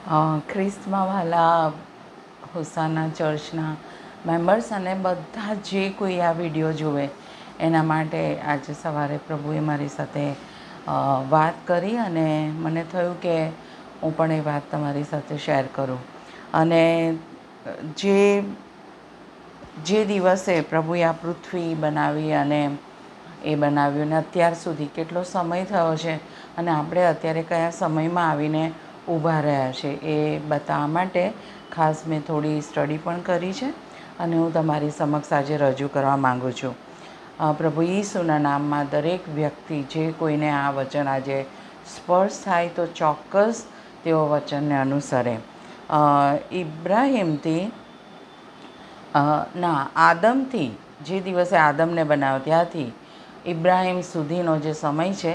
ખ્રિસ્તમાં વહાલા હોસાના ચર્ચના મેમ્બર્સ અને બધા જે કોઈ આ વિડીયો જુએ એના માટે આજે સવારે પ્રભુએ મારી સાથે વાત કરી અને મને થયું કે હું પણ એ વાત તમારી સાથે શેર કરું. અને જે દિવસે પ્રભુએ આ પૃથ્વી બનાવી અને એ બનાવ્યું ને અત્યાર સુધી કેટલો સમય થયો છે અને આપણે અત્યારે કયા સમયમાં આવીને ઊભા રહ્યા છે એ બતાવવા માટે ખાસ મેં થોડી સ્ટડી પણ કરી છે અને હું તમારી સમક્ષ આજે રજૂ કરવા માગું છું. પ્રભુ ઈસુના નામમાં દરેક વ્યક્તિ જે કોઈને આ વચન આજે સ્પર્શ થાય તો ચોક્કસ તેઓ વચનને અનુસરે. ઇબ્રાહિમથી આદમથી, જે દિવસે આદમને બનાવ્યો ત્યાંથી ઇબ્રાહિમ સુધીનો જે સમય છે